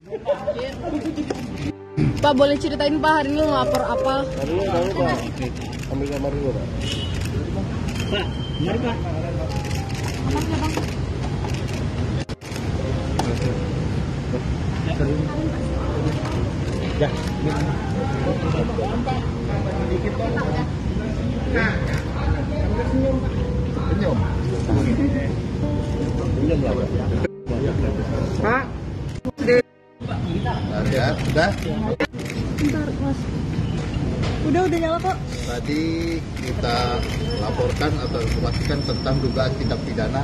Pak, boleh ceritain Pak hari ini ngelapor apa? Dulu Pak, ambil gambar dulu Pak. Pak, mari Pak. Ya. Senyum. Senyum lah Pak. Pak. Ya, sudah. Bentar, Mas. Udah nyala kok. Tadi kita laporkan atau informasikan tentang dugaan tindak pidana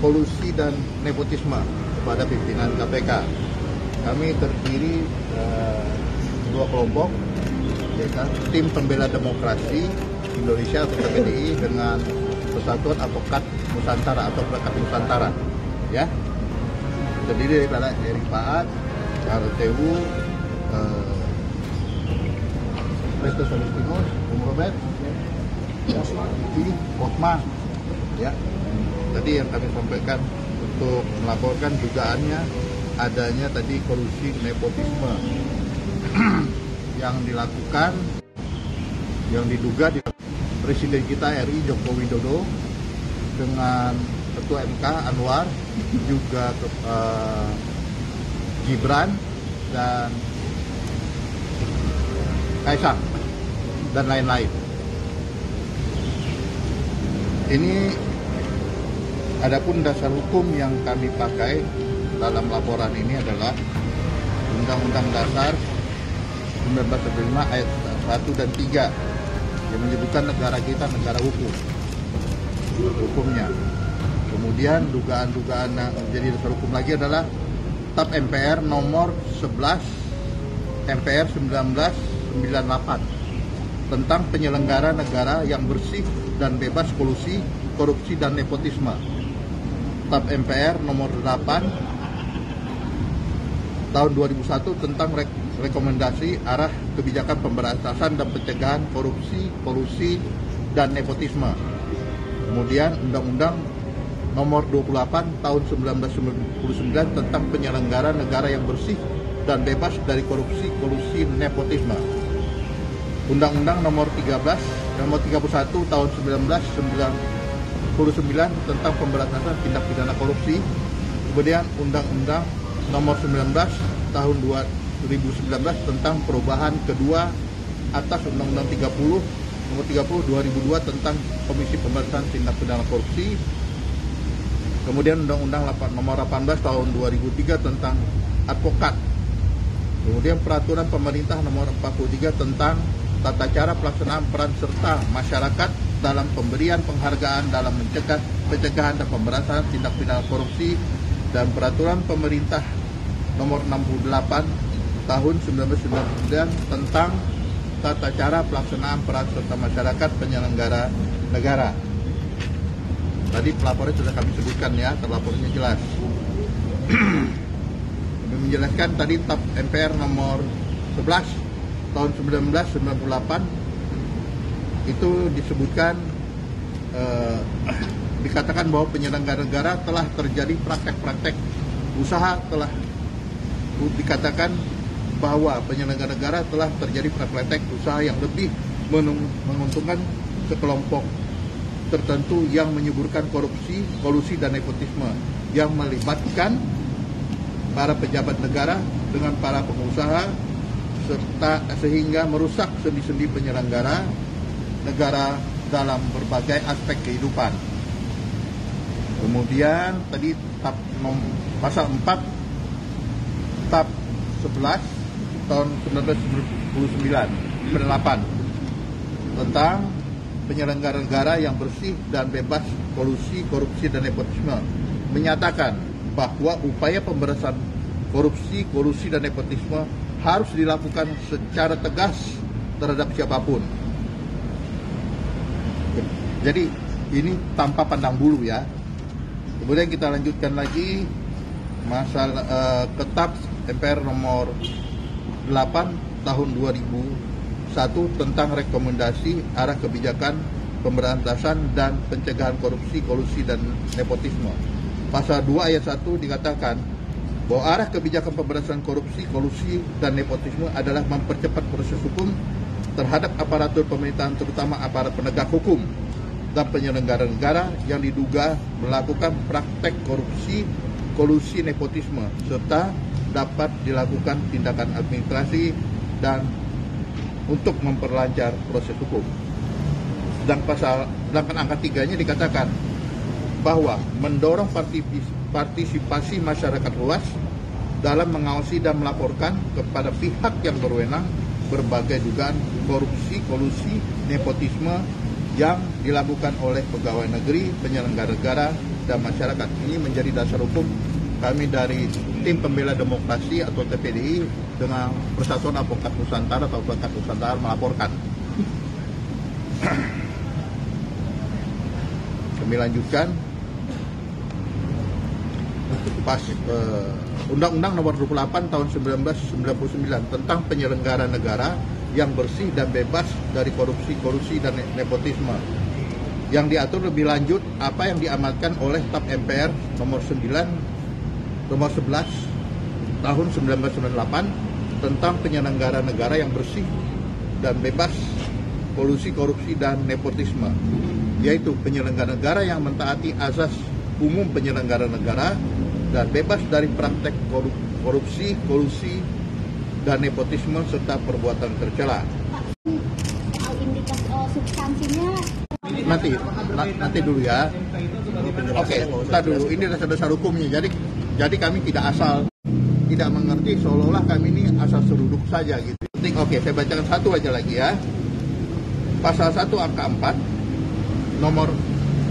kolusi dan nepotisme kepada pimpinan KPK. Kami terdiri dua kelompok, yaitu Tim Pembela Demokrasi Indonesia atau TPDI dengan Persatuan Advokat Nusantara atau Perkat Nusantara, ya. Terdiri dari Erik Paat, RTU, Prestos Agustinus, Robert, Osman, ya. Tadi yang kami sampaikan untuk melaporkan dugaannya adanya tadi kolusi nepotisme yang dilakukan, yang diduga di Presiden kita RI Joko Widodo dengan Ketua MK Anwar, juga Gibran dan Kaisang dan lain-lain. Ini adapun dasar hukum yang kami pakai dalam laporan ini adalah Undang-Undang Dasar 1945 ayat 1 dan 3 yang menyebutkan negara kita negara hukumnya. Kemudian dugaan-dugaan yang menjadi dasar hukum lagi adalah TAP MPR nomor 11 MPR 1998 tentang penyelenggara negara yang bersih dan bebas kolusi, korupsi, dan nepotisme. TAP MPR nomor 8 tahun 2001 tentang rekomendasi arah kebijakan pemberantasan dan pencegahan korupsi, kolusi, dan nepotisme. Kemudian Undang-Undang nomor 28 tahun 1999 tentang penyelenggara negara yang bersih dan bebas dari korupsi, kolusi, nepotisme. Undang-Undang nomor 31 tahun 1999 tentang pemberantasan tindak pidana korupsi. Kemudian Undang-Undang nomor 19 tahun 2019 tentang perubahan kedua atas Undang-Undang 30 nomor 30 2002 tentang Komisi Pemberantasan Tindak Pidana Korupsi. Kemudian Undang-Undang nomor 18 tahun 2003 tentang advokat. Kemudian Peraturan Pemerintah nomor 43 tentang tata cara pelaksanaan peran serta masyarakat dalam pemberian penghargaan dalam pencegahan dan pemberantasan tindak pidana korupsi, dan Peraturan Pemerintah nomor 68 tahun 1999 tentang tata cara pelaksanaan peran serta masyarakat penyelenggara negara. Tadi pelapornya sudah kami sebutkan ya, terlapornya jelas. Kami menjelaskan tadi TAP MPR nomor 11 tahun 1998 itu disebutkan dikatakan bahwa penyelenggara negara telah terjadi praktek-praktek usaha, telah dikatakan bahwa penyelenggara negara telah terjadi praktek usaha yang lebih menguntungkan sekelompok tertentu yang menyuburkan korupsi, kolusi, dan nepotisme yang melibatkan para pejabat negara dengan para pengusaha serta sehingga merusak sendi-sendi penyelenggara negara dalam berbagai aspek kehidupan. Kemudian tadi pasal 4 TAP 11 tahun 1999 tentang penyelenggara negara yang bersih dan bebas kolusi, korupsi, dan nepotisme menyatakan bahwa upaya pemberantasan korupsi, kolusi, dan nepotisme harus dilakukan secara tegas terhadap siapapun. Jadi ini tanpa pandang bulu ya. Kemudian kita lanjutkan lagi masalah TAP MPR nomor 8 tahun 2001 tentang rekomendasi arah kebijakan pemberantasan dan pencegahan korupsi, kolusi, dan nepotisme. Pasal 2 ayat 1 dikatakan bahwa arah kebijakan pemberantasan korupsi, kolusi, dan nepotisme adalah mempercepat proses hukum terhadap aparatur pemerintahan, terutama aparat penegak hukum dan penyelenggara negara yang diduga melakukan praktek korupsi, kolusi, nepotisme, serta dapat dilakukan tindakan administrasi dan untuk memperlancar proses hukum. Sedangkan angka 3-nya dikatakan bahwa mendorong partisipasi masyarakat luas dalam mengawasi dan melaporkan kepada pihak yang berwenang berbagai dugaan korupsi, kolusi, nepotisme yang dilakukan oleh pegawai negeri, penyelenggara negara, dan masyarakat. Ini menjadi dasar hukum kami dari Tim Pembela Demokrasi atau TPDI dengan Persatuan Advokat Nusantara atau Advokat Nusantara melaporkan. Kami lanjutkan. Undang-Undang Nomor 28 Tahun 1999 tentang penyelenggara negara yang bersih dan bebas dari korupsi, kolusi, dan nepotisme, yang diatur lebih lanjut apa yang diamatkan oleh TAP MPR nomor 11 Tahun 1998 tentang penyelenggara negara yang bersih dan bebas kolusi, korupsi, dan nepotisme, yaitu penyelenggara negara yang mentaati azas umum penyelenggara negara dan bebas dari praktek korupsi, kolusi, dan nepotisme serta perbuatan tercela. Soal indikasi substansinya Nanti dulu ya. Oke, kita dulu. Ini dasar-dasar hukumnya. Jadi kami tidak mengerti seolah-olah kami ini asal seruduk saja gitu. Oke, saya bacakan satu aja lagi ya. Pasal 1 angka 4 nomor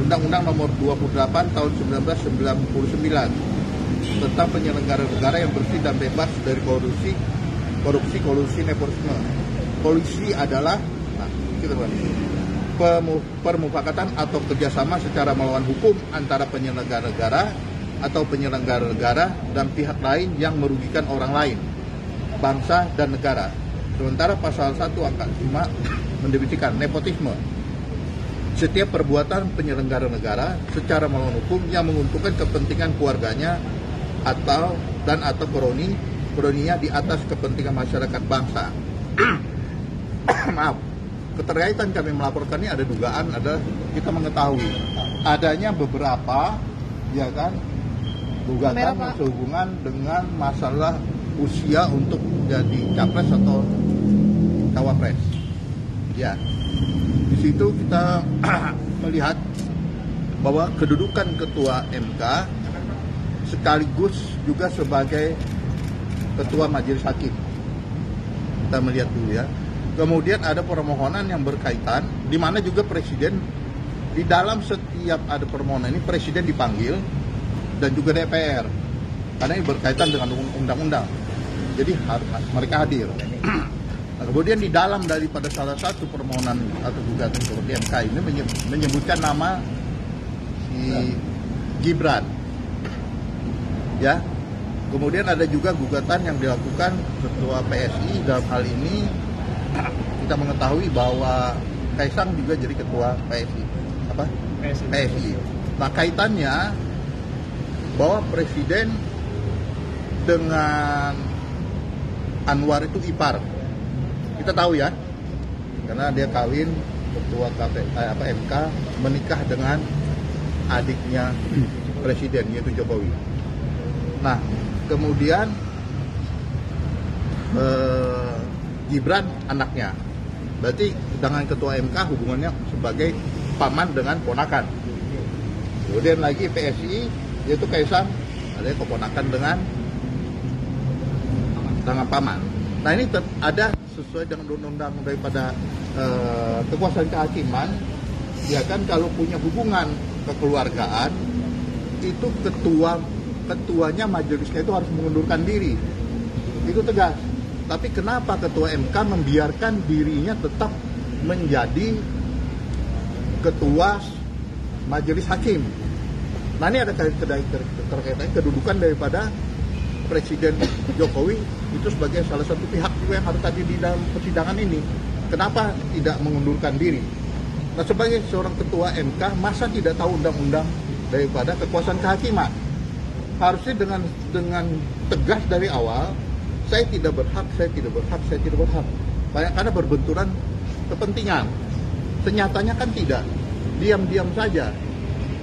Undang-Undang Nomor 28 Tahun 1999 tentang penyelenggara negara yang bersih dan bebas dari korupsi, kolusi, nepotisme. Kolusi adalah permufakatan atau kerjasama secara melawan hukum antara penyelenggara negara atau penyelenggara negara dan pihak lain yang merugikan orang lain, bangsa, dan negara. Sementara pasal 1 angka 5 mendefinisikan nepotisme: setiap perbuatan penyelenggara negara secara melawan hukum yang menguntungkan kepentingan keluarganya atau kroninya di atas kepentingan masyarakat bangsa. Maaf, keterkaitan kami melaporkan ini ada dugaan, kita mengetahui adanya beberapa gugatan yang sehubungan dengan masalah usia untuk jadi capres atau cawapres. Ya, di situ kita melihat bahwa kedudukan ketua MK sekaligus juga sebagai ketua majelis hakim. Kita melihat dulu ya. Kemudian ada permohonan yang berkaitan, di mana juga presiden di dalam setiap ada permohonan ini presiden dipanggil dan juga DPR, karena ini berkaitan dengan undang-undang. Jadi harus mereka hadir. Nah, kemudian di dalam daripada salah satu permohonan atau gugatan ke MK ini menyebutkan nama si Gibran. Ya, kemudian ada juga gugatan yang dilakukan ketua PSI. Dalam hal ini kita mengetahui bahwa Kaisang juga jadi ketua PSI. PSI. Nah, kaitannya bahwa presiden dengan Anwar itu ipar. Kita tahu ya, karena dia kawin ketua MK menikah dengan adiknya presiden, yaitu Jokowi. Nah, kemudian Gibran anaknya, berarti dengan ketua MK hubungannya sebagai paman dengan ponakan. Kemudian lagi PSI, yaitu Kaisang, ada keponakan dengan paman. Nah, ini ada sesuai dengan undang-undang daripada kekuasaan kehakiman, ya kan, kalau punya hubungan kekeluargaan itu ketuanya majelisnya itu harus mengundurkan diri. Itu tegas. Tapi kenapa ketua MK membiarkan dirinya tetap menjadi ketua majelis hakim? Nah, ini ada terkaitan kedudukan daripada Presiden Jokowi itu sebagai salah satu pihak juga yang harus hadir di dalam persidangan ini. Kenapa tidak mengundurkan diri? Nah, sebagai seorang ketua MK, masa tidak tahu undang-undang daripada kekuasaan kehakiman? harusnya dengan tegas dari awal, saya tidak berhak. Banyak karena berbenturan kepentingan. Senyatanya kan tidak, diam-diam saja.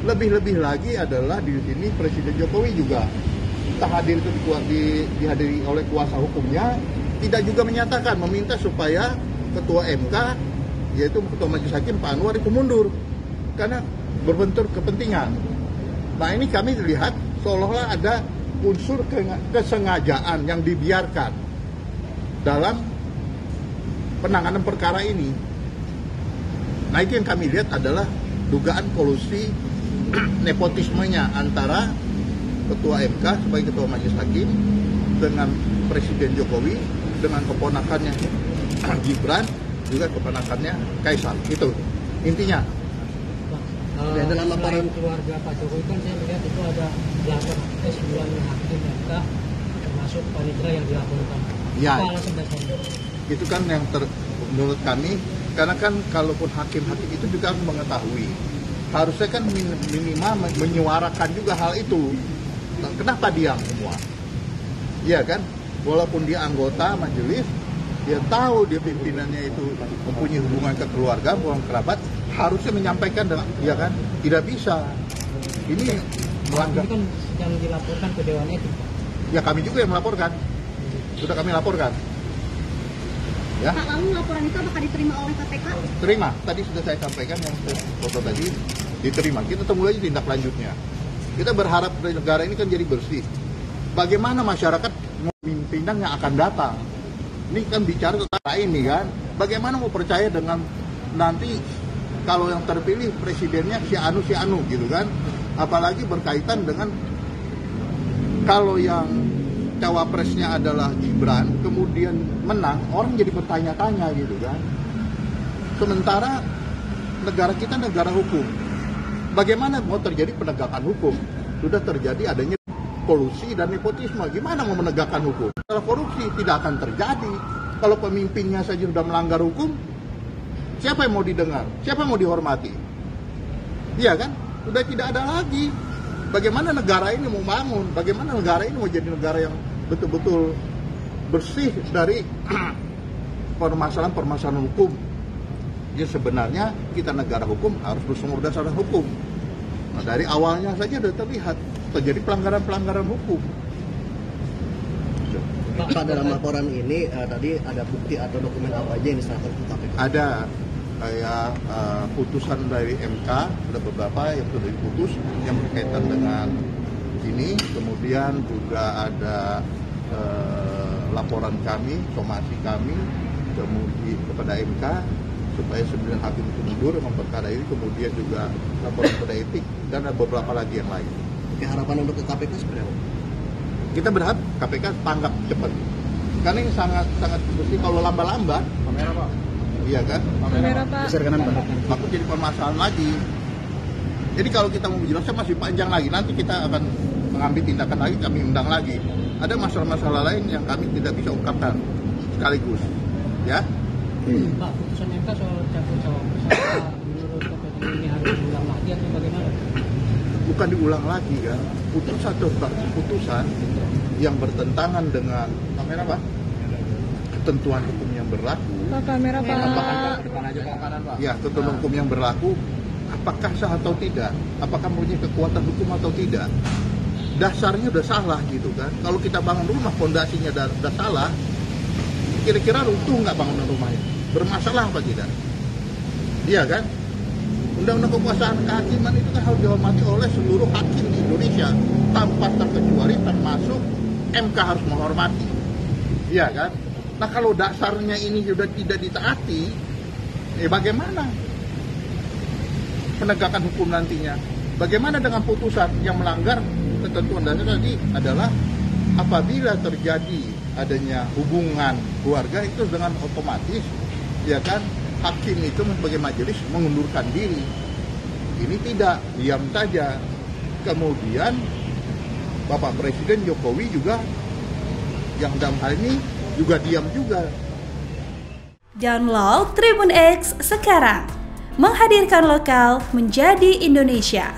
Lebih-lebih lagi adalah di sini Presiden Jokowi juga entah hadir itu dihadiri oleh kuasa hukumnya, tidak juga menyatakan meminta supaya Ketua MK yaitu Ketua Majelis Hakim Pak Anwar itu mundur karena berbentur kepentingan. Nah ini kami lihat seolah-olah ada unsur kesengajaan yang dibiarkan dalam penanganan perkara ini. Nah itu yang kami lihat adalah dugaan kolusi nepotismenya antara Ketua MK sebagai Ketua Majelis Hakim dengan Presiden Jokowi dengan keponakannya Gibran juga keponakannya Kaisar. Itu intinya. Dalam laporan keluarga Pak Jokowi kan saya melihat itu ada 8 9 hakim MK termasuk panitera yang dilaporkan. Ya. Apa alasan dasarnya? Itu kan yang menurut kami, karena kan kalaupun hakim-hakim itu juga harus mengetahui, harusnya kan minimal menyuarakan juga hal itu. Nah, kenapa diam semua? Iya kan? Walaupun dia anggota majelis, dia tahu dia pimpinannya itu mempunyai hubungan kekeluargaan, hubungan kerabat, harusnya menyampaikan, ya kan? Tidak bisa. Ini melanggar. Ini kan yang dilaporkan ke Dewan Etik. Ya kami juga yang melaporkan. Sudah kami laporkan. Ya. Pak, lalu laporan itu apakah diterima oleh KPK? Terima. Tadi sudah saya sampaikan yang foto tadi diterima. Kita tunggu lagi tindak lanjutnya. Kita berharap negara ini kan jadi bersih. Bagaimana masyarakat pimpinan yang akan datang? Ini kan bicara tentang ini kan. Bagaimana mau percaya dengan nanti kalau yang terpilih presidennya si anu gitu kan? Apalagi berkaitan dengan kalau yang cawapresnya adalah Gibran, kemudian menang, orang jadi bertanya-tanya gitu kan. Sementara negara kita negara hukum. Bagaimana mau terjadi penegakan hukum? Sudah terjadi adanya kolusi dan nepotisme. Gimana mau menegakkan hukum? Kalau korupsi tidak akan terjadi. Kalau pemimpinnya saja sudah melanggar hukum, siapa yang mau didengar? Siapa yang mau dihormati? Iya kan? Sudah tidak ada lagi. Bagaimana negara ini mau bangun? Bagaimana negara ini mau jadi negara yang betul-betul bersih dari permasalahan-permasalahan hukum? Jadi sebenarnya kita negara hukum harus bersumber dasar hukum. Nah, dari awalnya saja sudah terlihat terjadi pelanggaran-pelanggaran hukum. Pak, dalam laporan ini tadi ada bukti atau dokumen apa aja yang diserahkan ke KPK? Ada kayak putusan dari MK, ada beberapa yang sudah diputus yang berkaitan dengan ini. Kemudian juga ada laporan kami, somasi kami kemudian kepada MK supaya 9 hakim itu mundur memang perkara ini, kemudian juga laporan pada etik dan ada beberapa lagi yang lain. Oke, harapan untuk ke KPK seperti apa? Kita berharap KPK tanggap cepat. Karena ini sangat bersih. Kalau lambat-lambat, kamera Pak. Iya kan? Kamera Pak. Geser kanan Pak. Aku jadi permasalahan lagi. Jadi kalau kita mau menjelaskan masih panjang lagi. Nanti kita akan mengambil tindakan lagi, kami undang lagi. Ada masalah-masalah lain yang kami tidak bisa ungkapkan sekaligus. Ya. Pak, putusan MK soal cawapres menurut KPK ini harus diulang lagi atau bagaimana? Bukan diulang lagi kan. Putusan yang bertentangan dengan ketentuan hukum yang berlaku. Pak, kamera Pak. Depan aja Pak, kanan Pak. Ya, ketentuan hukum yang berlaku apakah sah atau tidak? Apakah mempunyai kekuatan hukum atau tidak? Dasarnya udah salah gitu kan. Kalau kita bangun rumah fondasinya udah salah, kira-kira runtuh nggak bangunan rumahnya? Bermasalah apa tidak? Iya kan? Undang-undang kekuasaan kehakiman itu kan harus dihormati oleh seluruh hakim di Indonesia tanpa terkecuali, termasuk MK harus menghormati. Iya kan? Nah kalau dasarnya ini sudah tidak ditaati, bagaimana penegakan hukum nantinya? Bagaimana dengan putusan yang melanggar ketentuan dasar tadi adalah apabila terjadi adanya hubungan keluarga itu dengan otomatis, ya kan, hakim itu sebagai majelis mengundurkan diri. Ini tidak, diam saja. Kemudian Bapak Presiden Jokowi juga yang dalam hal ini juga diam juga. Download Tribun X sekarang, menghadirkan lokal menjadi Indonesia.